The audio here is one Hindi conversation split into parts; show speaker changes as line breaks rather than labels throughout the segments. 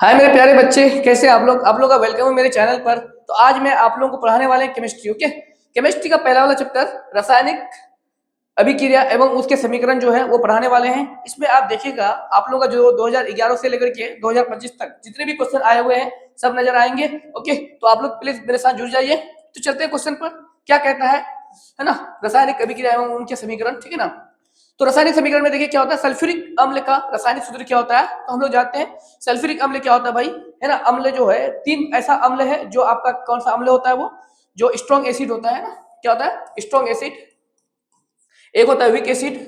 हाय मेरे प्यारे बच्चे, कैसे आप लोग का वेलकम है मेरे चैनल पर। तो आज मैं आप लोगों को पढ़ाने वाले हैं केमिस्ट्री। ओके, केमिस्ट्री का पहला वाला चैप्टर रासायनिक अभिक्रिया एवं उसके समीकरण जो है वो पढ़ाने वाले हैं। इसमें आप देखिएगा, आप लोगों का जो 2011 से लेकर के 2025 तक जितने भी क्वेश्चन आए हुए हैं सब नजर आएंगे। ओके, तो आप लोग प्लीज मेरे साथ जुड़ जाइए। तो चलते हैं क्वेश्चन पर, क्या कहता है ना, रासायनिक अभिक्रिया एवं उनके समीकरण। ठीक है ना। तो रासायनिक समीकरण में देखिए क्या होता है, सल्फ्यूरिक अम्ल का रासायनिक सूत्र क्या होता है। तो हम लोग जानते हैं सल्फ्यूरिक अम्ल क्या होता है भाई, है ना। अम्ल जो है, तीन ऐसा अम्ल है जो आपका कौन सा अम्ल होता है, वो जो स्ट्रॉन्ग एसिड होता है ना। क्या होता है? Strong acid. एक होता है वीक एसिड,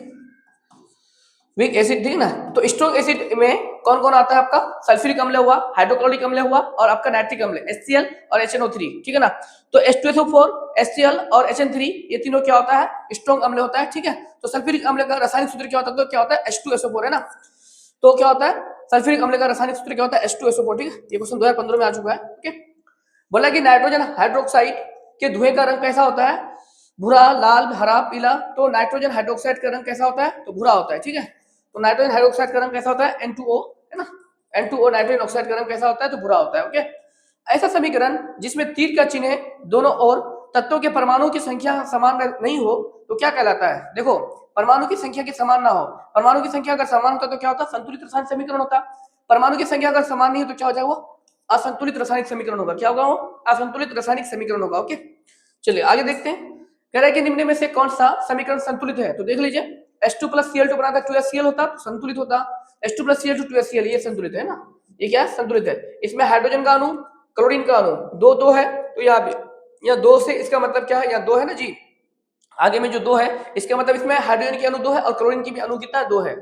वीक एसिड, ठीक है ना। तो स्ट्रॉन्ग एसिड में कौन कौन आता है आपका, सल्फ्यूरिक अम्ल हुआ, हाइड्रोक्लोरिक अम्ल हुआ और आपका नाइट्रिक अम्ल HCl और HNO3। ठीक है ना। तो H2SO4, HCl और HN3 ये तीनों क्या होता है, स्ट्रॉन्ग अम्ल होता है। ठीक है। तो सल्फ्यूरिक अम्ल का रासायनिक सूत्र क्या होता है, तो क्या होता है H2SO4, है ना। तो क्या होता है सल्फ्यूरिक अम्ल का रासायनिक सूत्र क्या होता है, H2SO4। ठीक है, ये क्वेश्चन 2015 में आ चुका है। ओके, बोला कि नाइट्रोजन हाइड्रोक्साइड के धुएं का रंग कैसा होता है, भूरा, लाल, हरा, पीला। तो नाइट्रोजन हाइड्रोक्साइड का रंग कैसा होता है, तो भूरा होता है। ठीक है। तो नाइट्रोजन हाइड्रोक्साइड का रंग कैसा होता है, N2O, है ना। N2O नाइट्रोजन ऑक्साइड का रंग कैसा होता है, तो भूरा होता है। ओके, ऐसा समीकरण जिसमें तीर का चिन्ह दोनों ओर तत्वों के परमाणुओं की संख्या समान नहीं हो तो क्या कहलाता है। देखो, परमाणु की संख्या की समान ना हो, परमाणु की संख्या अगर समान होता तो क्या होता, संतुलित रासायनिक समीकरण होता। परमाणु की संख्या अगर समान नहीं हो तो क्या हो जाएगा, वो असंतुलित रासायनिक समीकरण होगा। क्या होगा, वो असंतुलित रासायनिक समीकरण होगा। ओके, चलिए आगे देखते हैं। कह रहा है कि निम्न में से कौन सा समीकरण संतुलित है। तो देख लीजिए, H2+Cl2 बनाता 2HCl होता तो संतुलित होता। H2+Cl2 2HCl, ये संतुलित है ना, ये क्या है, संतुलित है। इसमें हाइड्रोजन का अणु, क्लोरीन का अणु दो दो है, तो यहाँ पे यहाँ दो से इसका मतलब क्या है, यहाँ दो है ना जी, आगे में जो दो है इसका मतलब इसमें हाइड्रोजन की अणु दो है और क्लोरीन की भी अणु कितना है, दो है।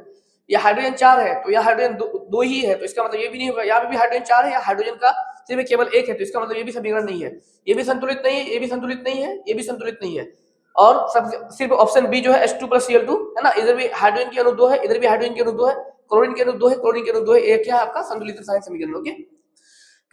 या हाइड्रोजन चार है तो यह हाइड्रोजन दो ही है, तो इसका मतलब ये भी नहीं होगा। यहाँ पे भी हाइड्रोजन चार है, या हाइड्रोजन का सिर्फ केवल एक है, तो इसका मतलब ये भी समीकरण नहीं है। ये भी संतुलित नहीं है, ये भी संतुलित नहीं है, ये भी संतुलित नहीं है। और सब सिर्फ ऑप्शन बी जो है H2+Cl2, है ना, इधर भी हाइड्रोजन की अणु दो है, इधर भी हाइड्रोजन की अणु दो है, क्लोरीन की अणु दो है, क्लोरीन की अणु दो है, एक क्या है आपका संतुलित रासायनिक समीकरण। ओके, कह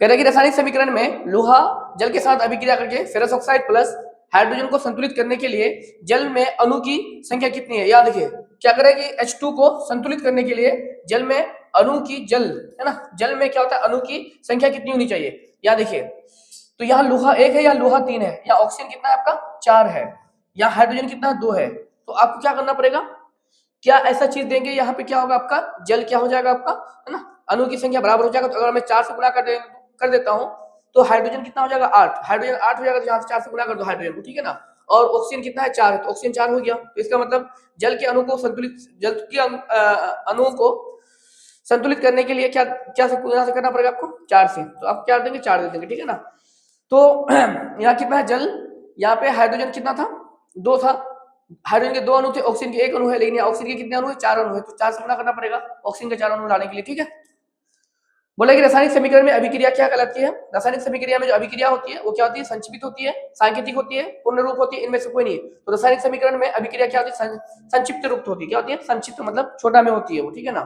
रहा है कि रासायनिक समीकरण में लोहा जल के साथ अभिक्रिया करके फेरस ऑक्साइड प्लस हाइड्रोजन को संतुलित करने के लिए जल में अणु की संख्या कितनी है। याद रखिए, क्या करे कि H2 को संतुलित करने के लिए जल में अणु की जल, है ना, जल में क्या होता है, अणु की संख्या कितनी होनी चाहिए। याद देखिए, तो यहाँ लोहा एक है, या लोहा तीन है, या ऑक्सीजन कितना है आपका चार है, या हाइड्रोजन कितना है दो है। तो आपको क्या करना पड़ेगा, क्या ऐसा चीज देंगे, यहाँ पे क्या होगा आपका जल क्या हो जाएगा आपका, है ना, अणु की संख्या बराबर हो जाएगा। तो अगर मैं चार से गुणा कर देता हूँ तो हाइड्रोजन कितना हो जाएगा आठ, हाइड्रोजन आठ हो जाएगा, तो यहाँ से चार से गुणा कर दो हाइड्रोजन को, ठीक है ना। और ऑक्सीजन कितना है चार, तो ऑक्सीजन चार हो गया। तो इसका मतलब जल के अणु को संतुलित, जल के अणुओं को संतुलित करने के लिए क्या क्या से गुणा से करना पड़ेगा आपको, चार से। तो आप क्या देंगे, चार दे देंगे, ठीक है ना। तो यहाँ कितना है जल, यहाँ पे हाइड्रोजन कितना था, दो था, हाइड्रोजन के दो अणु थे, ऑक्सीजन के एक अणु है, लेकिन ऑक्सीजन के कितने अणु है, चार अणु है, तो चार से गुणा करना पड़ेगा ऑक्सीजन के चार अणु लाने के लिए, ठीक है। बोला कि रासायनिक समीकरण में अभिक्रिया क्या कहलाती है। रासायनिक समीकरण में जो अभिक्रिया होती है वो क्या होती है, संक्षिप्त होती है, सांकेतिक होती है, पूर्ण रूप होती है, इनमें से कोई नहीं है। तो रासायनिक समीकरण में अभिक्रिया क्या होती है, संक्षिप्त रूप होती है। क्या होती है, संक्षिप्त मतलब छोटा में होती है वो, ठीक है ना।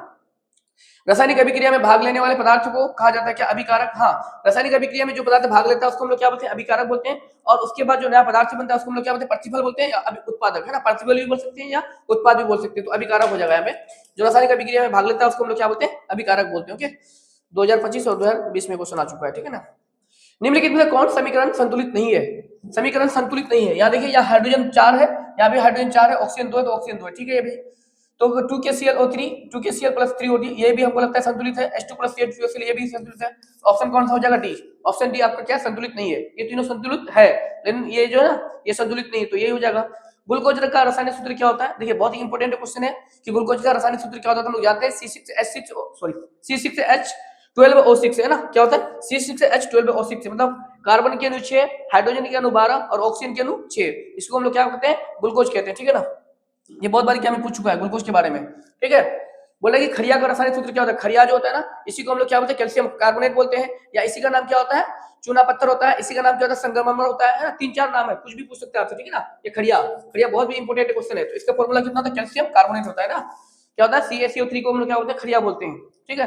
रासायनिक अभिक्रिया में भाग लेने वाले पदार्थ को कहा जाता है क्या, अभिकारक। हाँ, रासायनिक अभिक्रिया में जो पदार्थ भाग लेता है उसको हम लोग क्या बोलते हैं, अभिकारक बोलते हैं। और उसके बाद जो नया पदार्थ बनता है उसको हम लोग क्या बोलते हैं, प्रतिफल बोलते हैं, या उत्पादक, है ना। प्रतिफल भी बोल सकते हैं या उत्पाद भी बोल सकते हैं। तो अभिकारक हो जाएगा यहाँ पे, जो रासायनिक अभिक्रिया में भाग लेता है उसको हम लोग क्या बोलते हैं, अभिकारक बोलते हैं। ओके, 2025 और 2020 में क्वेश्चन आ चुका है, ठीक है ना। निम्नलिखित में से कौन समीकरण संतुलित नहीं है। समीकरण संतुलित नहीं है, यहाँ देखिए, यहाँ हाइड्रोजन चार है, यहाँ भी हाइड्रोजन चार है, ऑक्सीजन दो है, तो ऑक्सीजन दो है, ठीक है। ये भी तो 2KClO3, 2KCl+3O3 ये भी हमको लगता है संतुलित है। H2+Cl2Cl ये भी संतुलित है। ऑप्शन कौन सा हो जाएगा, डी। ऑप्शन डी आपका क्या, संतुलित नहीं है। ये तीनों संतुलित है, लेकिन ये जो है ना, ये संतुलित नहीं है, तो यही हो जाएगा। ग्लूकोज का रासायनिक सूत्र क्या होता है, देखिए बहुत ही इंपॉर्टेंट क्वेश्चन है कि ग्लूकोज का रासायनिक सूत्र क्या होता है। हम लोग जानते हैं C6H12O6, है ना। क्या होता है, C6H12O6, मतलब कार्बन के अणु 6, हाइड्रोजन के अणु 12 और ऑक्सीजन के अणु 6, इसको हम लोग क्या कहते हैं, ग्लूकोज कहते हैं, ठीक है ना। ये बहुत बार क्या में पूछ चुका है ग्लूकोज के बारे में, ठीक है। बोले कि खड़िया का रासायनिक सूत्र क्या होता है, खड़िया जो होता है ना, इसी को हम लोग क्या बोलते हैं, कैल्शियम कार्बोनेट बोलते हैं, या इसी का नाम क्या होता है, चूना पत्थर होता है, इसी का नाम क्या होता है, संगमरमर होता है ना। तीन चार नाम है, कुछ भी पूछ सकते हैं आपसे, ठीक है ना। ये खड़िया, खड़िया बहुत भी इंपॉर्टेंट क्वेश्चन है। तो इसका फॉर्मूला कितना होता है, कैल्शियम कार्बोनेट होता है ना। क्या होता है, CaCO3 को हम लोग क्या बोलते हैं, खड़िया बोलते हैं, ठीक है।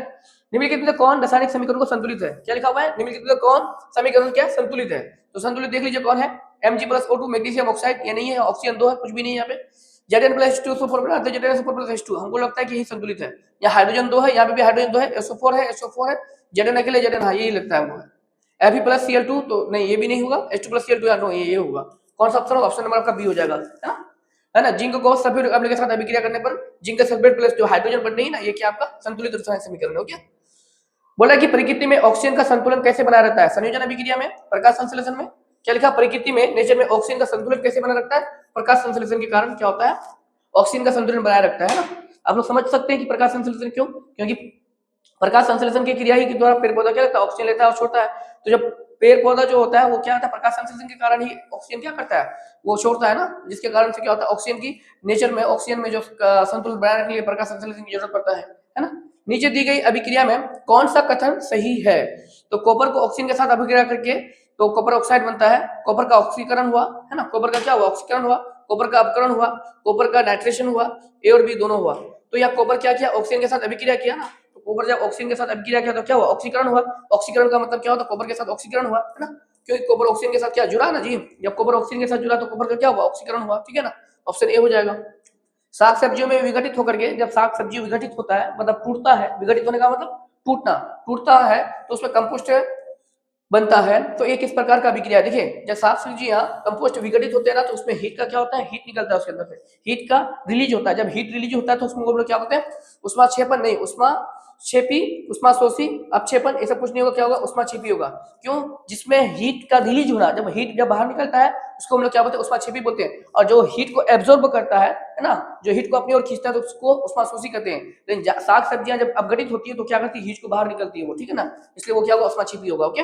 निम्नलिखित में कौन रासायनिक समीकरण को संतुलित है, क्या लिखा हुआ है, निम्नलिखित में कौन समीकरण क्या संतुलित है। तो संतुलित देख लीजिए कौन है, Mg+O2 मैग्नीशियम ऑक्साइड, ये नहीं है, ऑक्सीजन दो है, कुछ भी नहीं है यहाँ पे। Zn+H2SO4 बनाते हैं, Zn+H2, हमको लगता है कि यही संतुलित है। यहाँ हाइड्रोजन दो है, यहाँ पे भी हाइड्रोजन दो है, SO4 है, SO4 है, Zn अकेले Zn, हाँ यही लगता है हमको। Fe+Cl2 तो नहीं, ये भी नहीं होगा। H2+Cl2 यार नो, ये होगा। कौन सा ऑप्शन होगा? ऑप्शन नंबर आपका बी हो जाएगा, है ना। जिंक को सल्फेट अम्ल के साथ अभिक्रिया करने पर जिंक सल्फेट प्लस जो हाइड्रोजन बन रही है ना, ये क्या आपका संतुलित रसायन समीकरण हो गया। बोला कि प्रकृति में ऑक्सीजन का संतुलन कैसे बना रहता है? संयोजन अभिक्रिया में, प्रकाश संश्लेषण में। क्या लिखा? प्रकृति में, नेचर में ऑक्सीजन का संतुलन कैसे बना रखता है? प्रकाश संश्लेषण के कारण क्या होता है? ऑक्सीजन का संतुलन बनाए रखता है ना। आप लोग समझ सकते हैं कि प्रकाश संश्लेषण क्यों? क्योंकि प्रकाश संश्लेषण की क्रिया ही के द्वारा पेड़ पौधा क्या लेता है? ऑक्सीजन लेता है और छोड़ता है। तो जब पेड़ पौधा जो होता है वो क्या होता है? प्रकाश संश्लेषण के कारण ही ऑक्सीजन क्या करता है? वो छोड़ता है ना, जिसके कारण से क्या होता है? ऑक्सीजन की नेचर में, ऑक्सीजन में जो संतुलन बनाए रखने के लिए प्रकाश संश्लेषण की जरूरत पड़ता है ना। नीचे दी गई अभिक्रिया में कौन सा कथन सही है? तो कॉपर को ऑक्सीजन के साथ अभिक्रिया करके तो कॉपर ऑक्साइड बनता है। कॉपर का ऑक्सीकरण हुआ, है ना। कॉपर का क्या हुआ? ऑक्सीकरण हुआ। कॉपर का अपकरण हुआ। कॉपर का नाइट्रेशन हुआ। ए और बी दोनों हुआ। तो यह कॉपर क्या किया? ऑक्सीजन के साथ अभिक्रिया किया ना। तो कॉपर जब ऑक्सीजन के साथ अभिक्रिया किया तो क्या हुआ? ऑक्सीकरण हुआ। ऑक्सीकरण का मतलब क्या होता है? कॉपर के साथ ऑक्सीकरण हुआ, है ना। क्योंकि कॉपर ऑक्सीजन के साथ क्या जुड़ा ना जी। जब कॉपर ऑक्सीजन के साथ जुड़ा तो कॉपर का क्या हुआ? ऑक्सीकरण हुआ, ठीक है ना। ऑप्शन ए हो जाएगा। साग सब्जियों में विघटित होकर के, जब साग सब्जी विघटित होता है मतलब टूटता है, विघटित होने का मतलब टूटना, टूटता है तो उसमें कंपोस्ट बनता है। तो ये किस प्रकार का अभिक्रिया है? देखिए, जब साग सब्जियां कंपोस्ट विघटित होते हैं ना, तो उसमें हीट का क्या होता है? हीट निकलता है उसके अंदर से, हीट का रिलीज होता है। जब हीट रिलीज होता है तो उसमें हम लोग क्या होते हैं? उष्माक्षेपण नहीं, उष्माक्षेपी, उष्माशोषी, अपक्षेपण, ये सब कुछ नहीं होगा। क्या होगा? उष्माक्षेपी होगा। क्यों? जिसमें हीट का रिलीज होना, जब हीट जब बाहर निकलता है उसको हम लोग क्या बोलते हैं? उष्माक्षेपी बोलते हैं। और जो हीट को एब्जॉर्ब करता है ना, जो हीट को अपनी ओर खींचता है तो उसको उष्माशोषी कहते हैं। लेकिन साग सब्जियां जब अपघटित होती है तो क्या करती है? हीट को बाहर निकलती है वो, ठीक है ना। इसलिए वो क्या होगा? उष्माक्षेपी होगा। ओके,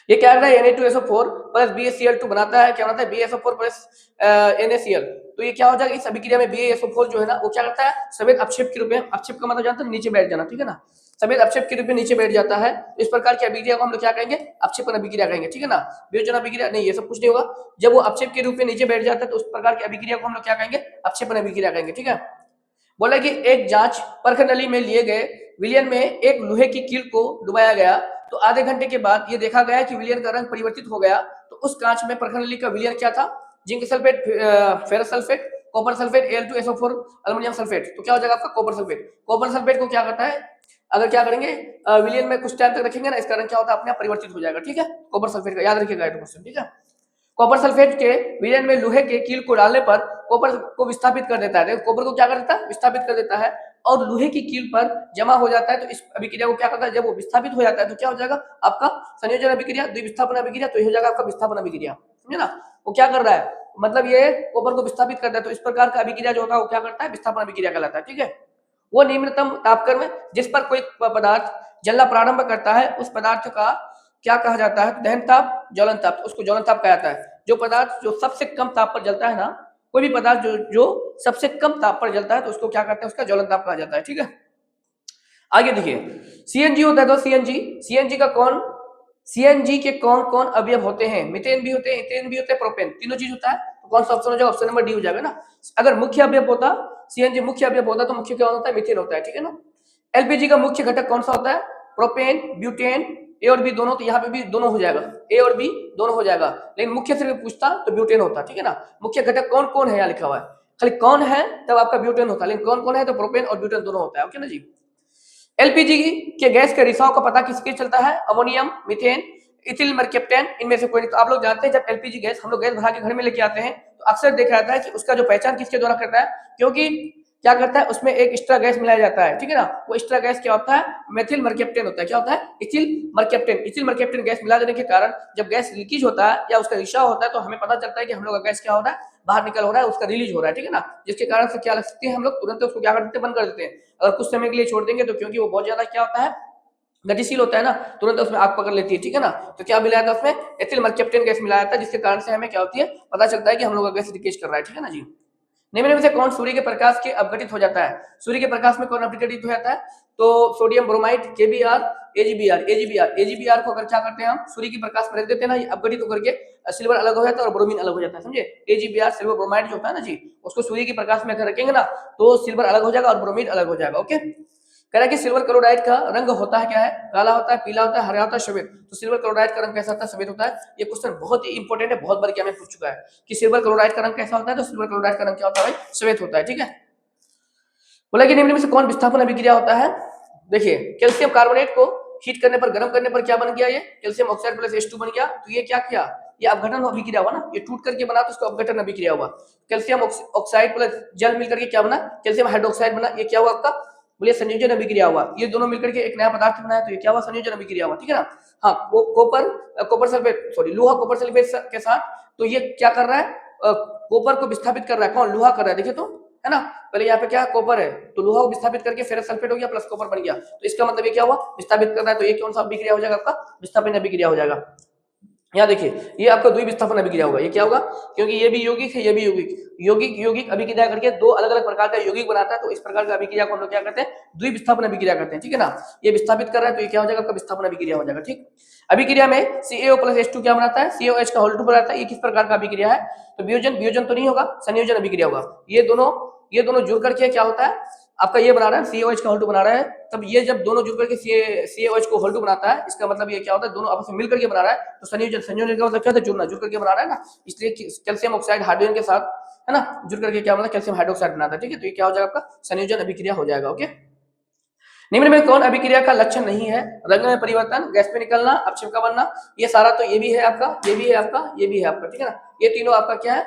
ये क्या करता है? Na2SO4 प्लस BaCl2 बनाता है। क्या बनाता है? BaSO4 plus NaCl। तो ये क्या हो जाएगा? इस अभिक्रिया में BaSO4 जो है ना, वो क्या करता है? सफेद अपक्षेप के रूप में, अपक्षेप का मतलब जानते हैं नीचे बैठ जाना, ठीक है ना। सफेद अपक्षेप के रूप में नीचे बैठ जाता है। इस प्रकार की अभिक्रिया को हम लोग क्या कहेंगे? अपक्षेपण अभिक्रिया कहेंगे, ठीक है ना। वियोजन अभिक्रिया नहीं, ये सब कुछ नहीं होगा। जब वो अपक्षेप के रूप में नीचे बैठ जाता है तो उस प्रकार की अभिक्रिया को हम लोग क्या कहेंगे? अपक्षेपण अभिक्रिया कहेंगे, ठीक है। बोला कि एक जांच परख नली में लिए गए विलयन में एक लोहे की कील को डुबाया गया, तो आधे घंटे के बाद ये देखा गया कि विलयन का रंग परिवर्तित हो गया। तो उस कांच में परख नली का विलयन क्या था? Zinc sulphate, ferrous sulphate, copper sulphate, Al2SO4, aluminium sulphate. तो क्या हो जाएगा आपका? Copper sulphate. कॉपर सल्फेट को क्या करता है? अगर क्या करेंगे, विलयन में कुछ टाइम तक रखेंगे ना, इसका रंग क्या होता है? अपने आप परिवर्तित हो जाएगा, ठीक है। कॉपर सल्फेट का याद रखिएगा क्वेश्चन, ठीक है। कॉपर सल्फेट के विलयन में लोहे के कील को डालने पर कॉपर को विस्थापित कर देता है। देखो, कॉपर को क्या कर देता है? विस्थापित कर देता है और लोहे की कील पर जमा हो जाता है। तो इस अभिक्रिया को क्या करता है? जब वो विस्थापित हो जाता है तो क्या हो जाएगा आपका? संयोजन अभिक्रिया, द्विविस्थापन अभिक्रिया। तो ये हो जाएगा आपका विस्थापन अभिक्रिया, समझे ना। वो क्या कर रहा है? मतलब ये कॉपर को विस्थापित करता है। तो इस प्रकार का अभिक्रिया जो होता है वो क्या करता है? विस्थापन अभिक्रिया कहलाता है, ठीक है। वो निम्नतम तापक्रम में जिस पर कोई पदार्थ जलना प्रारंभ करता है उस पदार्थ का क्या कहा जाता है? दहन ताप, ज्वलन ताप। तो उसको ज्वलन ताप कहा जाता है। जो पदार्थ जो सबसे कम ताप पर जलता है ना, कोई भी पदार्थ जो सबसे कम ताप पर जलता है तो उसको क्या कहते हैं? उसका ज्वलन ताप कहा जाता है, ठीक है। आगे देखिए, सीएनजी होता है तो सीएनजी के कौन कौन अवयव होते हैं? मीथेन भी होते हैं, इथेन भी होते हैं, प्रोपेन, तीनों चीज होता है। तो कौन सा ऑप्शन हो जाएगा? ऑप्शन नंबर डी हो जाएगा ना। अगर मुख्य अवयव होता, सीएनजी मुख्य अवयव होता तो मुख्य क्या होता है? मीथेन होता है, ठीक है ना। एलपीजी का मुख्य घटक कौन सा होता है? प्रोपेन, ब्यूटेन, ए और बी दोनों। तो यहाँ पे भी दोनों हो जाएगा, ए और बी दोनों हो जाएगा। लेकिन मुख्य से पूछता तो ब्यूटेन होता, ठीक है ना। मुख्य घटक कौन कौन है यहाँ लिखा हुआ है, खाली कौन है तब आपका ब्यूटेन होता, लेकिन कौन कौन है तो प्रोपेन और ब्यूटेन दोनों होता है, ओके ना जी। एलपीजी के गैस के रिसाव का पता किसके चलता है? अमोनियम, मीथेन, इथिल मर्केप्टेन, इनमें से कोई नहीं। तो आप लोग जानते हैं जब एलपीजी गैस हम लोग गैस भरा के घर में लेके आते हैं तो अक्सर देखा जाता है कि उसका जो पहचान किसके द्वारा करता है? क्योंकि क्या करता है? उसमें एक एक्स्ट्रा गैस मिलाया जाता है, ठीक है ना। वो एक्स्ट्रा गैस क्या होता है? मेथिल मर्केप्टेन होता है। क्या होता है? इथिल मर्केप्टेन। इथिल मर्केप्टेन गैस मिला देने के कारण जब गैस लीकेज होता है या उसका रिसाव होता है तो हमें पता चलता है कि हम लोग का गैस क्या हो रहा है? बाहर निकल हो रहा है, उसका रिलीज हो रहा है, ठीक है ना। जिसके कारण से क्या लग सकती है? हम लोग तुरंत उसको क्या कर देते हैं? बंद कर देते हैं। अगर कुछ समय के लिए छोड़ देंगे तो क्योंकि वो बहुत ज्यादा क्या होता है? गतिशील होता है ना, तुरंत उसमें आग पकड़ लेती है, ठीक है ना। तो क्या मिलाया था उसमें? एथिल मर्केप्टेन गैस मिलाया था, जिसके कारण से हमें क्या होती है? पता चलता है कि हम लोग का गैस लीकेज कर रहा है, ठीक है ना जी। निम्न में से कौन सूर्य के प्रकाश के अपघटित हो जाता है? सूर्य के प्रकाश में कौन अपघटित हो जाता है? तो सोडियम ब्रोमाइड, केबीआर, एजीबीआर को अगर क्या करते हैं हम सूर्य के प्रकाश में रख देते हैं ना, ये अपघटित होकर के सिल्वर अलग हो जाता है और ब्रोमीन अलग हो जाता है, समझे। एजीबीआर सिल्वर ब्रोमाइड जो होता है ना जी, उसको सूर्य के प्रकाश में अगर रखेंगे ना तो सिल्वर अलग हो जाएगा और ब्रोमीन अलग हो जाएगा, ओके। कह रहा है कि सिल्वर क्लोराइड का रंग होता है क्या है? काला होता है, पीला होता है, हरा होता है, श्वेत। तो सिल्वर क्लोराइड का रंग कैसा होता है? श्वेत होता है। ये क्वेश्चन बहुत ही इंपॉर्टेंट है, बहुत बार क्या में पूछ चुका है कि सिल्वर क्लोराइड का रंग कैसा होता है? तो सिल्वर क्लोराइड का रंग क्या होता है भाई? श्वेत होता है, ठीक है। बोला कि निम्न में से कौन विस्थापन अभिक्रिया होता है? देखिए, कैल्शियम कार्बोनेट को हीट करने पर, गर्म करने पर क्या बन गया, ये कैल्शियम ऑक्साइड प्लस H2 बन गया। तो ये क्या किया, ये अपघटन अभिक्रिया हुआ ना, ये टूट करके बना तो इसको अपघटन अभिक्रिया हुआ। कैल्शियम ऑक्साइड प्लस जल मिलकर के क्या बना, कैल्शियम हाइड्रोक्साइड बना। ये क्या हुआ आपका, बोलिए संयोजन अभिक्रिया हुआ। ये दोनों मिलकर के एक नया पदार्थ बनाया, तो ये क्या हुआ, संयोजन अभिक्रिया हुआ। ठीक है ना। हाँ, कोपर सल्फेट, सॉरी लोहा कोपर सल्फेट के साथ, तो ये क्या कर रहा है, कॉपर को विस्थापित कर रहा है। कौन, लोहा कर रहा है, देखिए तो, है ना। पहले यहाँ पे क्या कॉपर है, तो लोहा को विस्थापित करके फेरस सल्फेट हो गया प्लस कॉपर बन गया। तो इसका मतलब ये क्या हुआ, विस्थापित करना है। तो ये कौन सा अभिक्रिया हो जाएगा आपका, विस्थापन अभिक्रिया हो जाएगा। यहाँ देखिए ये आपका द्विविस्थापन अभिक्रिया होगा। ये क्या होगा, क्योंकि ये भी यौगिक है, ये भी यौगिक, यौगिक यौगिक अभिक्रिया करके दो अलग अलग प्रकार का यौगिक बनाता है। तो इस प्रकार का अभिक्रिया को हम लोग क्या करते हैं, द्विविस्थापन अभिक्रिया करते हैं। ठीक है ना। ये विस्थापित कर रहा है, तो ये क्या हो जाएगा आपका, विस्थापन अभिक्रिया हो जाएगा। ठीक, अभिक्रिया में CaO प्लस H2 क्या बनाता है, COH का होल 2 बनाता है। ये किस प्रकार का अभिक्रिया है, तो वियोजन, वियोजन तो नहीं होगा, संयोजन अभिक्रिया होगा। ये दोनों जुड़ करके क्या होता है आपका, ये बना रहा है COH का होल 2 बना रहा है। तब ये जब दोनों जुड़ करके COH को होल 2 बनाता है, इसका मतलब ये क्या होता है, दोनों आपस में मिल करके बना रहा है। तो संयोजन, संयोजन का मतलब क्या होता है, जुड़ना, जुड़ करके बना रहा है ना। इसलिए कैल्शियम ऑक्साइड हाइड्रोजन के साथ, है ना, जुड़ करके क्या मतलब कैल्शियम हाइड्रोक्साइड बनाता है। ठीक है, तो ये क्या हो जाएगा आपका, संयोजन अभिक्रिया हो जाएगा। ओके, निम्न में कौन अभिक्रिया का लक्षण नहीं है, रंग में परिवर्तन, गैस में निकलना, अपशिष्ट का बनना। ये सारा तो ये भी है आपका, ये भी है आपका, ये भी है आपका। ठीक है ना। ये तीनों आपका क्या है,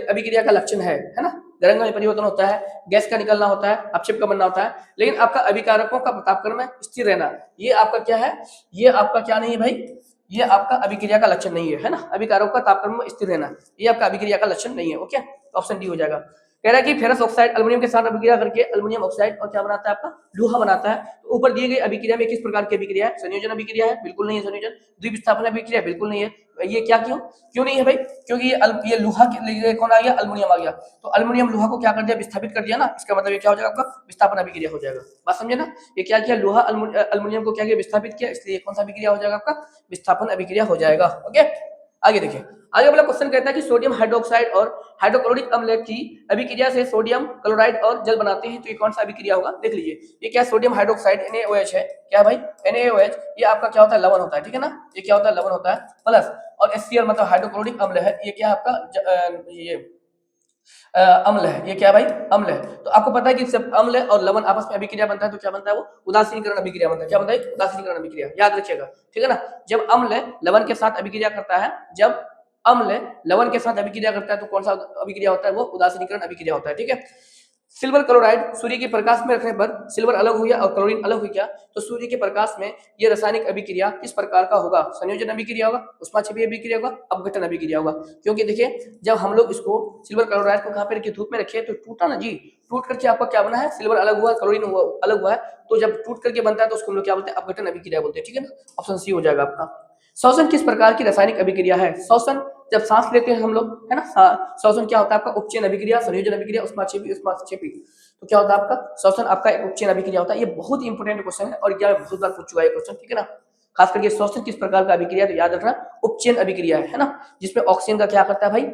अभिक्रिया का लक्षण है ना। रंग में परिवर्तन होता है, गैस का निकलना होता है, अपशिष्ट का बनना होता है। लेकिन आपका अभिकारकों का तापक्रम में स्थिर रहना, ये आपका क्या है, ये आपका क्या नहीं है भाई, ये आपका अभिक्रिया का लक्षण नहीं है, है ना। अभिकारकों का तापक्रम में स्थिर रहना, ये आपका अभिक्रिया का लक्षण नहीं है। ओके, ऑप्शन डी हो जाएगा। कह रहा है कि फेरस ऑक्साइड अल्युमिनियम के साथ अभिक्रिया करके अल्युमिनियम ऑक्साइड और क्या बनाता है आपका, लोहा बनाता है। तो ऊपर दिए गए अभिक्रिया में किस प्रकार की अभिक्रिया है, संयोजन अभिक्रिया है, बिल्कुल नहीं है संयोजन। द्विविस्थापन अभिक्रिया, बिल्कुल नहीं है। ये क्या, क्यों नहीं है भाई, क्योंकि ये लोहा के कौन आ गया, अल्युमिनियम आ गया। तो अल्युमिनियम लोहा को क्या कर दिया, विस्थापित कर दिया ना। इसका मतलब ये क्या हो जाएगा आपका, विस्थापन अभिक्रिया हो जाएगा। बात समझे ना। ये क्या किया, लोहा अल्युमिनियम को क्या किया, विस्थापित किया, इसलिए कौन सा अभिक्रिया हो जाएगा आपका, विस्थापन अभिक्रिया हो जाएगा। ओके, आगे देखिए। आगे वाला क्वेश्चन कहता है कि सोडियम हाइड्रोक्साइड और हाइड्रोक्लोरिक अम्ल की अभिक्रिया से सोडियम क्लोराइड और जल बनाते हैं। तो ये कौन सा अभिक्रिया होगा, देख लीजिए। ये क्या, सोडियम हाइड्रोक्साइड NaOH है, क्या भाई, NaOH, ये आपका क्या होता है, लवण होता है। ठीक है ना, ये क्या होता है, लवण होता है। प्लस और HCl मतलब हाइड्रोक्लोरिक अम्ल है, ये क्या है आपका, ये अम्ल है। ये क्या भाई, अम्ल है। तो आपको पता है कि जब अम्ल और लवण आपस में अभिक्रिया बनता है तो क्या बनता है, वो उदासीनीकरण अभिक्रिया बनता है। क्या बनता है, उदासीनीकरण अभिक्रिया, याद रखिएगा। ठीक है ना। जब अम्ल लवण के साथ अभिक्रिया करता है, जब अम्ल लवण के साथ अभिक्रिया करता है तो कौन सा अभिक्रिया होता है, वो उदासीनीकरण अभिक्रिया होता है। ठीक है। सिल्वर क्लोराइड सूर्य के प्रकाश में रखने पर सिल्वर अलग हो गया और क्लोरीन अलग हो गया। तो सूर्य के प्रकाश में ये रासायनिक अभिक्रिया किस प्रकार का होगा, संयोजन अभिक्रिया होगा, उष्माक्षेपी अभिक्रिया होगा, अपघटन अभिक्रिया होगा। क्योंकि देखिए जब हम लोग इसको सिल्वर क्लोराइड को कहाँ पे रखे, धूप में रखे, तो टूटा ना जी, टूट करके आपका क्या बना है, सिल्वर अलग हुआ, क्लोरीन अलग हुआ है। तो जब टूट करके बनता है तो उसको हम लोग क्या बोलते हैं, अपघटन अभिक्रिया बोलते हैं। ठीक है ना, ऑप्शन सी हो जाएगा आपका। श्वसन किस प्रकार की रासायनिक अभिक्रिया है, श्वसन जब सांस लेते हैं हम लोग, है ना, श्वसन क्या होता है आपका, उपचयन अभिक्रिया, संयोजन अभिक्रिया, उष्माक्षेपी। तो क्या होता है आपका, श्वसन आपका एक उपचयन अभिक्रिया होता है। ये बहुत ही इंपोर्टेंट क्वेश्चन है और क्या बहुत बार पूछ चुका है क्वेश्चन। ठीक है ना, खास करके श्वसन किस प्रकार का अभिक्रिया, तो याद रखना उपचयन अभिक्रिया है ना, जिसमें ऑक्सीजन का क्या करता है भाई,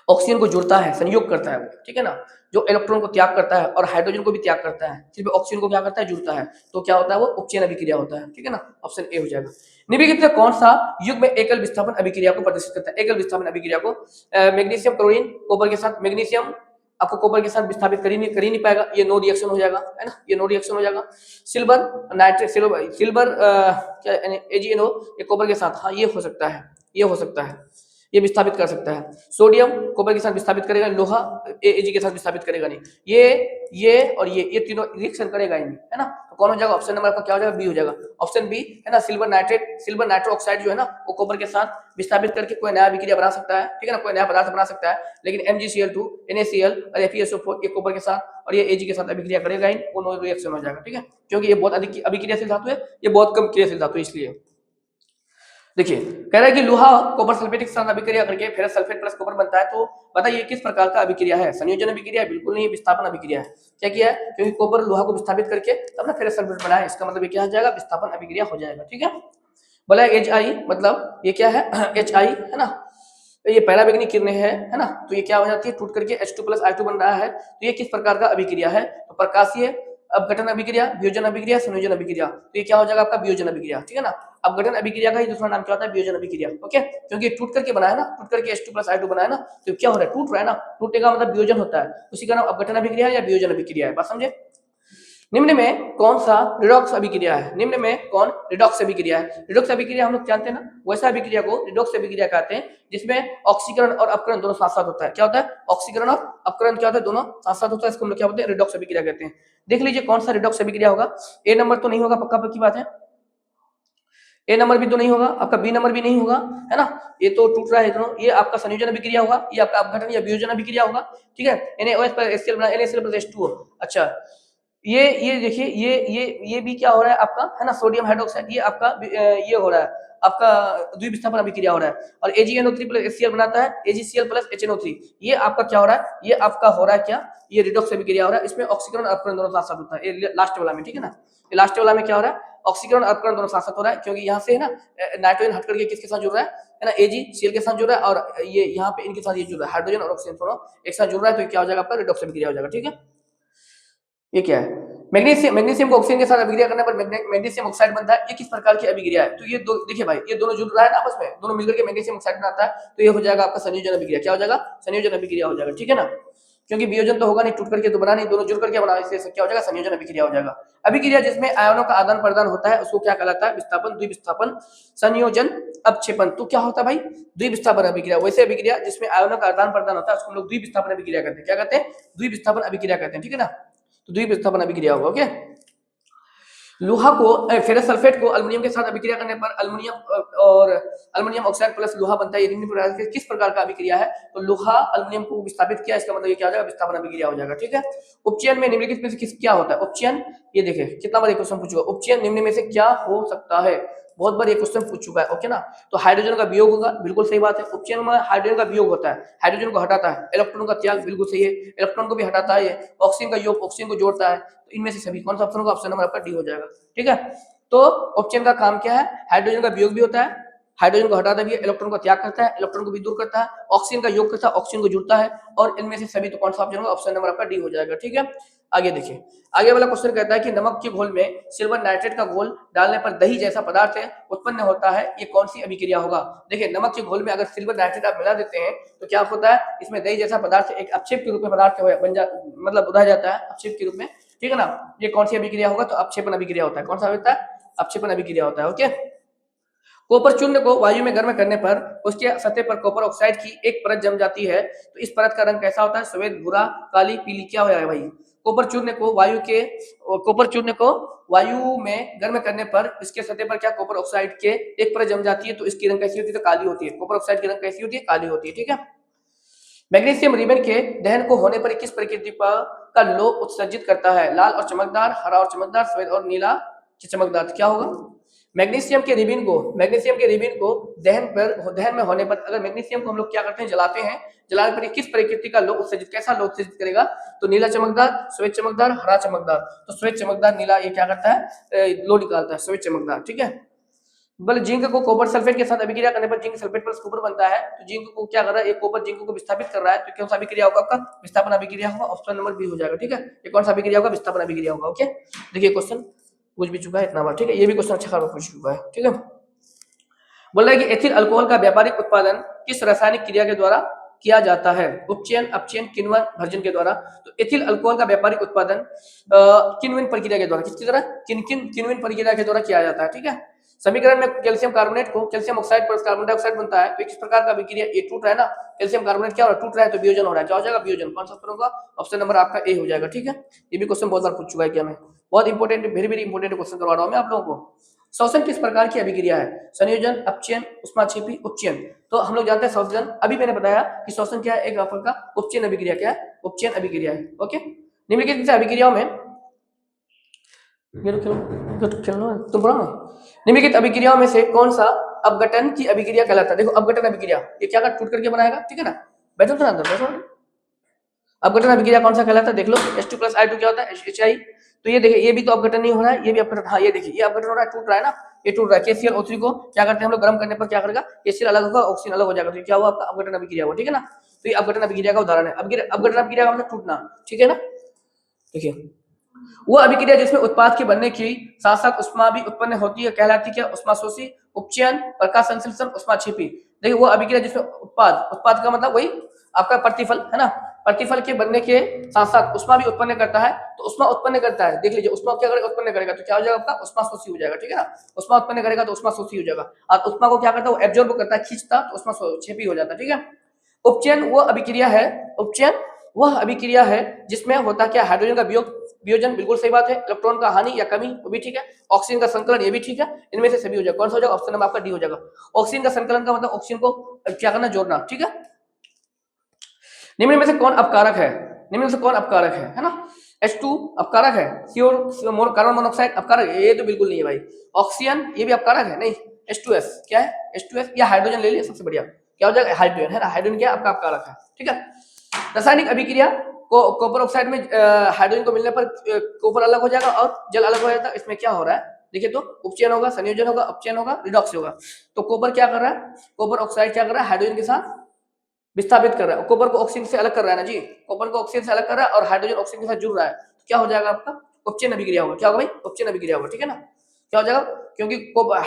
ऑक्सीजन को जुड़ता है, संयोग करता है वो। ठीक है ना, जो इलेक्ट्रॉन को त्याग करता है और हाइड्रोजन को भी त्याग करता है, सिर्फ ऑक्सीजन को क्या करता है, जुड़ता है। तो क्या होता है, वो उपचयन अभिक्रिया होता है। ठीक है ना, ऑप्शन ए हो जाएगा। निम्नलिखित में कौन सा युग्म में एकल विस्थापन अभिक्रिया को प्रदर्शित करता है, एकल विस्थापन अभिक्रिया को, मैग्नीशियम क्लोरीन कॉपर के साथ, मैग्नीशियम आपको कॉपर के साथ विस्थापित कर ही नहीं पाएगा, ये नो रिएक्शन हो जाएगा, है ना, ये नो रिएक्शन हो जाएगा। सिल्वर नाइट्रेट, सिल्वर क्या AgNO, ये कॉपर के साथ, हाँ ये हो सकता है, ये हो सकता है, ये विस्थापित कर सकता है। सोडियम कॉपर के साथ विस्थापित करेगा, लोहा Ag के साथ विस्थापित करेगा नहीं। ये और ये तीनों रिएक्शन करेगा ही नहीं, है ना। तो कौन हो जाएगा, ऑप्शन नंबर आपका क्या हो जाएगा, बी हो जाएगा। ऑप्शन बी है ना, सिल्वर नाइट्रो ऑक्साइड जो है ना, वो कॉपर के साथ विस्थापित करके कोई नया अभिक्रिया बना सकता है। ठीक है ना, कोई नया पदार्थ बना सकता है। लेकिन MgCl2 NaCl और FeSO4 ये कॉपर के साथ और ये Ag के साथ अभिक्रिया करेगा ही, वो नो रिएक्शन हो जाएगा। ठीक है, क्योंकि ये बहुत अधिक अभिक्रियाशील धातु है, ये बहुत कम क्रियाशील धातु है, इसलिए। देखिए कह रहा है कि लोहा कॉपर सल्फेट के साथ अभिक्रिया करके फेरस सल्फेट प्लस कॉपर बनता है। तो बताइए किस प्रकार का अभिक्रिया है, संयोजन अभिक्रिया है, बिल्कुल नहीं, विस्थापन अभिक्रिया है। क्या किया है, क्योंकि कॉपर लोहा को विस्थापित करके तब ना फेरस सल्फेट बना है, इसका मतलब ये क्या हो जाएगा, विस्थापन अभिक्रिया हो जाएगा। ठीक है, बोला HI मतलब ये क्या है HI है ना, ये पराबैंगनी किरणें है ना, तो ये क्या हो जाती है, टूट करके H2 प्लस I2 बन रहा है। तो ये किस प्रकार का अभिक्रिया है, तो प्रकाशीय अपघटन अभिक्रिया, वियोजन अभिक्रिया, संयोजन अभिक्रिया। तो ये क्या हो जाएगा आपका, वियोजन अभिक्रिया। ठीक है ना, अपघटन अभिक्रिया का ही दूसरा नाम क्या होता है, वियोजन अभिक्रिया। ओके, क्योंकि टूट करके बना है ना, टूट करके H2 प्लस I2 बना है ना, तो क्या हो रहा है, टूट रहा है ना, टूटने का मतलब वियोजन होता है, उसी का नाम अपघटन अभिक्रिया या वियोजन अभिक्रिया है। बात समझे। निम्न में कौन सा रिडॉक्स अभिक्रिया है? निम्न में कौन रिडॉक्स अभिक्रिया है? रिडॉक्स अभिक्रिया हम लोग जानते हैं ना, वैसा अभिक्रिया को रिडॉक्स अभिक्रिया कहते हैं जिसमें ऑक्सीकरण और अपकरण दोनों साथ साथ होता है। क्या होता है? ऑक्सीकरण और अपकरण क्या होता है? दोनों साथ साथ होता है। इसको हम लोग क्या बोलते हैं? रिडॉक्स अभिक्रिया कहते हैं। देख लीजिए कौन सा रिडॉक्स अभिक्रिया होगा। ए नंबर तो नहीं होगा, पक्का पक्की बात है। ए नंबर भी तो नहीं होगा, आपका बी नंबर भी नहीं होगा, है ना। ये तो टूट रहा है दोनों। ये आपका संयोजन अभिक्रिया होगा, ये आपका अपघटन या वियोजन अभिक्रिया होगा, ठीक है। NaOH पर HCl बना NaCl प्लस H2O। अच्छा, ये देखिए, ये भी क्या हो रहा है आपका, है ना, सोडियम हाइड्रोक्साइड। ये आपका ये हो रहा है आपका द्विविस्थापन अभिक्रिया हो रहा है। और AgNO3 प्लस HCl बनाता है AgCl प्लस HNO3। ये आपका क्या हो रहा है? ये आपका हो रहा है क्या? ये रिडॉक्स अभिक्रिया हो रहा है। इसमें ऑक्सीकरण और अपकरण दोनों साथ साथ होता है। ये लास्ट वाला में, ठीक है ना। ये लास्ट वाला में क्या हो रहा है? ऑक्सीकरण और अपकरण दोनों साथ साथ हो रहा है, क्योंकि यहाँ से है ना नाइट्रोजन हट करके किसके साथ जुड़ रहा है ना, AgCl के साथ जुड़ रहा है, और ये यहाँ पे इनके साथ ये जुड़ रहा है, हाइड्रोजन और ऑक्सीजन दोनों एक साथ जुड़ रहा है। तो क्या हो जाएगा आपका? रिडॉक्स अभिक्रिया हो जाएगा, ठीक है। ये क्या है? मैग्नीशियम को ऑक्सीजन के साथ अभिक्रिया करने पर मैग्नीशियम ऑक्साइड बनता है। ये किस प्रकार की अभिक्रिया है? तो ये दो देखिए भाई, ये दोनों जुड़ रहा है ना आपस में, दोनों मिलकर के मैग्नीशियम ऑक्साइड बनाता है। तो ये हो जाएगा आपका संयोजन अभिक्रिया। क्या हो जाएगा? संयोजन अभिक्रिया हो जाएगा, ठीक है ना। क्योंकि वियोजन तो होगा नहीं, टूट करके तो बना नहीं, दोनों जुड़ करके बना, इसलिए क्या हो जाएगा? संयोजन अभिक्रिया हो जाएगा। अभिक्रिया जिसमें आयनों का आदान प्रदान होता है उसको क्या कहलाता है? विस्थापन, द्विविस्थापन, संयोजन, अपक्षेपण। तो क्या होता है भाई? द्विविस्थापन अभिक्रिया। वैसे अभिक्रिया जिसमें आयनों का आदान प्रदान होता है उसको हम लोग द्विविस्थापन अभिक्रिया कहते हैं। क्या कहते हैं? द्विविस्थापन अभिक्रिया कहते हैं, ठीक है ना। तो द्विविस्थापन अभिक्रिया होगा, ओके। लोहा को फेरस सल्फेट को अल्युमिनियम के साथ अभिक्रिया करने पर अल्युमिनियम और अल्युमिनियम ऑक्साइड प्लस लोहा बनता है। ये निम्न प्रकार के किस प्रकार का अभिक्रिया है? तो लोहा अल्युमिनियम को विस्थापित किया, इसका मतलब ये क्या हो जाएगा? विस्थापन अभिक्रिया हो जाएगा, ठीक है। उपचयन में निम्नलिखित में से किस क्या होता है? उपचयन, ये देखिए कितना बार क्वेश्चन पूछा, उपचयन निम्न में से क्या हो सकता है? बहुत बार ये क्वेश्चन पूछ चुका है, ओके ना। तो हाइड्रोजन का वियोग होगा, बिल्कुल सही बात है। उपचयन में हाइड्रोजन का वियोग होता है, हाइड्रोजन को हटाता है। इलेक्ट्रॉन का त्याग, बिल्कुल सही है, इलेक्ट्रॉन को भी हटाता है। ये ऑक्सीजन का योग, ऑक्सीजन को जोड़ता है। तो इनमें से सभी कौन सा ऑप्शन होगा? ऑप्शन नंबर आपका डी हो जाएगा, ठीक है। तो ऑप्शन का काम क्या है? हाइड्रोजन का वियोग भी होता है, हाइड्रोजन को हटाता भी है, इलेक्ट्रॉन को त्याग करता है, इलेक्ट्रॉन को भी दूर करता है, ऑक्सीजन का योग करता है, ऑक्सीजन को जुड़ता है। और इनमें से सभी तो कौन सा ऑप्शन होगा? ऑप्शन नंबर आपका डी हो जाएगा, ठीक है। आगे देखिए, आगे वाला क्वेश्चन कहता है कि नमक के घोल में सिल्वर नाइट्रेट का घोल डालने पर दही जैसा पदार्थ उत्पन्न होता है। ये कौन सी अभिक्रिया होगा? देखिए, नमक के घोल में अगर सिल्वर नाइट्रेट आप मिला देते हैं तो क्या होता है? इसमें दही जैसा पदार्थ एक अपक्षेप के रूप में पदार्थ मतलब उठाया जाता है अपक्षेप के रूप में, ठीक है ना। ये कौन सी अभिक्रिया होगा? तो अपक्षेपण अभिक्रिया होता है। कौन सा होता है? अपक्षेपण अभिक्रिया होता है, ओके। कॉपर चूर्ण को वायु में गर्म करने पर उसके सतह पर कॉपर ऑक्साइड की एक परत जम जाती है। तो इस परत का रंग कैसा होता है? सफेद, भूरा, काली, पीली। क्या हो जाएगा भाई? कॉपर चूर्ण को वायु में गर्म करने पर इसके सतह पर क्या कॉपर ऑक्साइड के एक परत जम जाती है। तो इसकी रंग कैसी होती है? तो काली होती है। कॉपर ऑक्साइड की रंग कैसी होती है? काली होती है, ठीक है। मैग्नीशियम रिबन के दहन को होने पर किस प्रकृति का लोह उत्सर्जित करता है? लाल और चमकदार, हरा और चमकदार, सफेद और नीला चमकदार। क्या होगा? मैग्नीशियम के रिबिन को दहन में होने पर, अगर मैग्नीशियम को हम लोग क्या करते हैं? जलाते हैं। जलाने पर किस प्रकृति का लोह उत्सर्जित, कैसा लोह उत्सर्जित करेगा? तो नीला चमकदार, श्वेत चमकदार, हरा चमकदार। तो श्वेत चमकदार नीला ये क्या करता है? लोह निकालता है, श्वेत चमकदार, ठीक है। बल जिंक को कॉपर सल्फेट के साथ अभिक्रिया करने पर जिंक सल्फेट प्लस कॉपर बनता है। तो जिंक को क्या कर रहा है? एक कॉपर जिंक को विस्थापित कर रहा है। तो कौन सा अभिक्रिया होगा आपका? विस्थापन अभिक्रिया होगा। ऑप्शन नंबर बी हो जाएगा, ठीक है। ये कौन सा अभिक्रिया होगा? विस्थापन अभिक्रिया होगा, ओके। देखिए क्वेश्चन पूछ भी चुका है इतना बार, ठीक है। ये भी क्वेश्चन अच्छा खासा पूछ चुका है, ठीक है। बोल रहा है कि एथिल अल्कोहल का व्यापारिक उत्पादन किस रासायनिक क्रिया के द्वारा किया जाता है? उपचयन, अपचयन, किण्वन, भर्जन के द्वारा। तो एथिल अल्कोहल का व्यापारिक उत्पादन किण्वन प्रक्रिया के द्वारा, किसकी तरह? किण्वन प्रक्रिया के द्वारा किया जाता है, ठीक है। समीकरण में कैल्शियम कार्बोनेट को calcium oxide plus carbon dioxide बनता है। तो किस प्रकार का अभिक्रिया? ये टूट रहा है ना, कैल्शियम कार्बोनेट क्या हो रहा है? टूट रहा है, तो वियोजन हो रहा है। क्या हो जाएगा? वियोजन। कौन सा होगा? ऑप्शन नंबर आपका ए हो जाएगा, ठीक है। ये भी क्वेश्चन बहुत बार पूछ चुका है क्या मैं, बहुत important, very very important question करवा रहा हूं मैं आप लोगों को। श्वसन किस प्रकार की अभिक्रिया है? संयोजन, अपचयन, उष्माक्षेपी, उपचयन। तो हम लोग जानते हैं श्वसन, अभी मैंने बताया कि श्वसन क्या है? एक प्रकार का उपचयन अभिक्रिया। क्या है? उपचयन अभिक्रिया है, ओके। निम्नलिखित अभिक्रियाओं में तुम पढ़ो ना। निम्नलिखित अभिक्रियाओं में से कौन सा अपघटन की अभिक्रिया कहलाता है? देखो, अपघटन अभिक्रिया ये क्या टूट करके बनाएगा, ठीक है ना। बैठो तो अंदर बैठो। अपघटन अभिक्रिया कौन सा कहलाता है? देख लो, H2+I2 क्या होता है? HI। तो ये देखिए, ये भी तो अपघटन नहीं हो रहा है, ये भी अपघटन। हाँ, ये देखिए, ये अपघटन हो रहा है, टूट रहा है ना, ये टूट रहा है। KClO3 को क्या करते हैं हम लोग? गर्म करने पर क्या करेगा? KCl अलग होगा, ऑक्सीजन अलग हो जाएगा। तो क्या हुआ? आपका अपघटन अभिक्रिया हुआ, ठीक है ना। तो ये अपघटन अभिक्रिया का उदाहरण है। अपघटन अभिक्रिया का मतलब टूटना, ठीक है ना। देखिए, वो अभिक्रिया जिसमें उत्पाद के बनने की साथ साथ उष्मा भी उत्पन्न होती है कहलाती है क्या? उष्माशोषी, उपचयन, प्रकाश संश्लेषण, उष्माक्षेपी। देखिए, वो अभिक्रिया जिसमें उत्पाद का मतलब वही आपका प्रतिफल है ना, प्रतिफल के बनने के साथ साथ उष्मा भी उत्पन्न करता है। तो उष्मा उत्पन्न करता है, देख लीजिए उष्मा क्या करेगा, उत्पन्न करेगा तो क्या हो जाएगा आपका उष्माशोषी हो जाएगा, ठीक है ना। उष्मा उत्पन्न करेगा तो उष्माशोषी हो जाएगा, और उष्मा को क्या करता है वो एब्जॉर्ब करता है, खींचता, तो उष्माक्षेपी हो जाता है, ठीक है। उपचयन वो अभिक्रिया है, उपचयन वह अभिक्रिया है जिसमें होता क्या, हाइड्रोजन का वियोजन, बिल्कुल सही बात है। इलेक्ट्रॉन का हानि या कमी, वो भी ठीक है। ऑक्सीजन का संकलन, ये भी ठीक है। इनमें से सभी हो जाएगा, कौन सा हो जाएगा, ऑप्शन नंबर आपका डी हो जाएगा। ऑक्सीजन का संकलन का मतलब ऑक्सीजन को क्या करना, जोड़ना, ठीक है। निम्न में से कौन अपकारक है, निम्न में से कौन अपकारक है ना। H2 अपकारक है, CO कार्बन मोनोऑक्साइड अपकारक है, ये तो बिल्कुल नहीं है भाई। ऑक्सीजन ये भी अपकारक है, नहीं। H2S क्या है, H2S या हाइड्रोजन ले लिए सबसे बढ़िया, क्या हो जाएगा, हाइड्रोजन है ना, हाइड्रोजन क्या आपका अपकारक है, ठीक है। रासायनिक अभिक्रिया कॉपर ऑक्साइड में हाइड्रोजन को मिलने पर कॉपर अलग हो जाएगा और जल अलग हो जाता है। इसमें क्या हो रहा है, देखिए तो उपचयन होगा, संयोजन होगा, अपचयन होगा, रिडॉक्स होगा। तो कॉपर क्या कर रहा है, कॉपर ऑक्साइड क्या कर रहा है, हाइड्रोजन के साथ विस्थापित कर रहा है, कॉपर को ऑक्सीजन से अलग कर रहा है ना जी, कॉपर को ऑक्सीजन से अलग कर रहा है और हाइड्रोजन ऑक्सीजन के साथ जुड़ रहा है, तो क्या हो जाएगा आपका उपचयन अभिक्रिया होगा। क्या होगा भाई, उपचयन अभिक्रिया होगा, ठीक है ना। क्या हो जाएगा, क्योंकि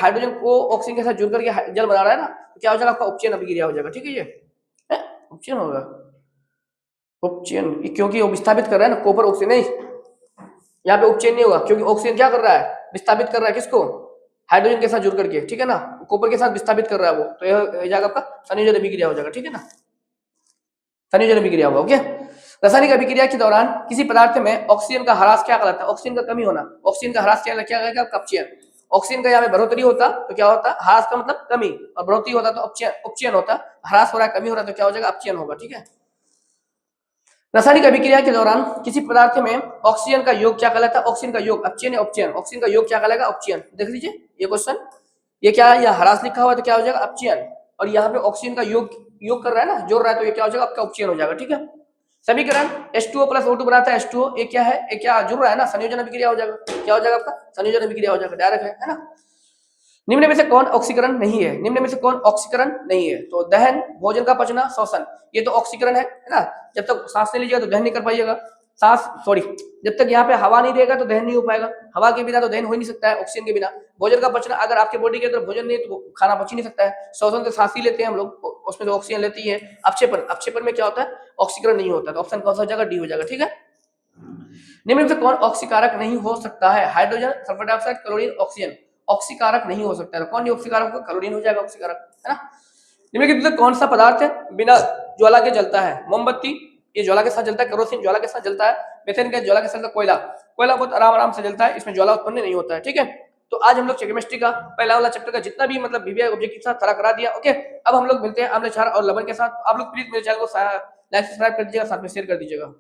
हाइड्रोजन को ऑक्सीजन के साथ जुड़ करके जल बना रहा है ना, तो क्या हो जाएगा आपका उपचयन अभिक्रिया हो जाएगा, ठीक है। ये उपचयन होगा, उपचयन, क्योंकि वो विस्थापित कर रहा है ना कॉपर ऑक्सीजन, नहीं यहाँ पे उपचयन नहीं होगा, क्योंकि ऑक्सीजन क्या कर रहा है, विस्थापित कर रहा है किसको, हाइड्रोजन के साथ जुड़ करके, ठीक है ना, कॉपर के साथ विस्थापित कर रहा है वो, तो यह हो जाएगा आपका संयोजन अभिक्रिया हो जाएगा, ठीक है ना, संयोजन अभिक्रिया होगा, ओके। रासायनिक अभिक्रिया के दौरान किसी पदार्थ में ऑक्सीजन का ह्रास क्या कहलाता है, ऑक्सीजन का कमी होना, ऑक्सीजन का ह्रास क्या कहेगा, अपचयन। ऑक्सीजन का यहाँ पे बढ़ोतरी होता तो क्या होता, ह्रास का मतलब कमी, और बढ़ोतरी होता तो उपचयन होता, ह्रास हो रहा है, कमी हो रहा है, तो क्या हो जाएगा, अपचयन होगा, ठीक है। रासायनिक अभिक्रिया के दौरान किसी पदार्थ में ऑक्सीजन का योग क्या कहलाता है, ऑक्सीजन का योग, अपचयन या उपचयन, ऑक्सीजन का योग क्या कहलाएगा, उपचयन। देख लीजिए ये क्वेश्चन, ये क्या है, यह ह्रास लिखा हुआ है तो क्या हो जाएगा, अपचयन, और यहाँ पे ऑक्सीजन का योग कर रहा है ना, जोड़ रहा है, तो ये क्या हो जाएगा आपका उपचयन हो जाएगा, ठीक है। समीकरण H2O प्लस O2 बनाता है H2O, ये क्या है, ये क्या जुड़ रहा है ना, संयोजन अभिक्रिया हो जाएगा, क्या हो जाएगा आपका संयोजन अभिक्रिया हो जाएगा, डायरेक्ट है ना। निम्न में से कौन ऑक्सीकरण नहीं है, निम्न में से कौन ऑक्सीकरण नहीं है, तो दहन, भोजन का पचना, श्वसन, ये तो ऑक्सीकरण है ना। जब तक सांस नहीं लीजिएगा तो दहन नहीं कर पाइएगा, जब तक यहाँ पे हवा नहीं देगा तो दहन नहीं हो पाएगा, हवा के बिना तो दहन हो ही नहीं सकता है, ऑक्सीजन के बिना। भोजन का पचना, अगर आपके बॉडी के अंदर भोजन नहीं है तो खाना पच ही नहीं सकता है। श्वसन तो सांस ही लेते हैं हम लोग, उसमें तो ऑक्सीजन लेती है। अपक्षेपण, अपक्षेपण में क्या होता है, ऑक्सीकरण नहीं होता, तो ऑप्शन कौन सा हो जाएगा, डी हो जाएगा, ठीक है। निम्न में से कौन ऑक्सीकारक नहीं हो सकता है, hydrogen, sulphur dioxide, chlorine, oxygen, ऑक्सीकारक नहीं हो सकता है, तो कौन नहीं ऑक्सीकारक होगा, क्लोरीन हो जाएगा ऑक्सीकारक, है ना। निम्न में से कौन सा पदार्थ है बिना ज्वाला के जलता है, मोमबत्ती, ये ज्वाला के साथ जलता है, केरोसिन ज्वाला के साथ जलता है, मीथेन गैस ज्वाला के साथ, कोयला, कोयला बहुत आराम से जलता है, इसमें ज्वाला उत्पन्न नहीं होता है, ठीक है। तो आज हम लोग केमिस्ट्री का पहला वाला चैप्टर का जितना भी मतलब वीवीआई ऑब्जेक्ट के साथ सारा करा दिया, ओके। अब हम लोग मिलते हैं अम्ल क्षार और लवण के साथ। आप लोग प्लीज मेरे चैनल को लाइक सब्सक्राइब कर दीजिएगा, साथ में शेयर कर दीजिएगा।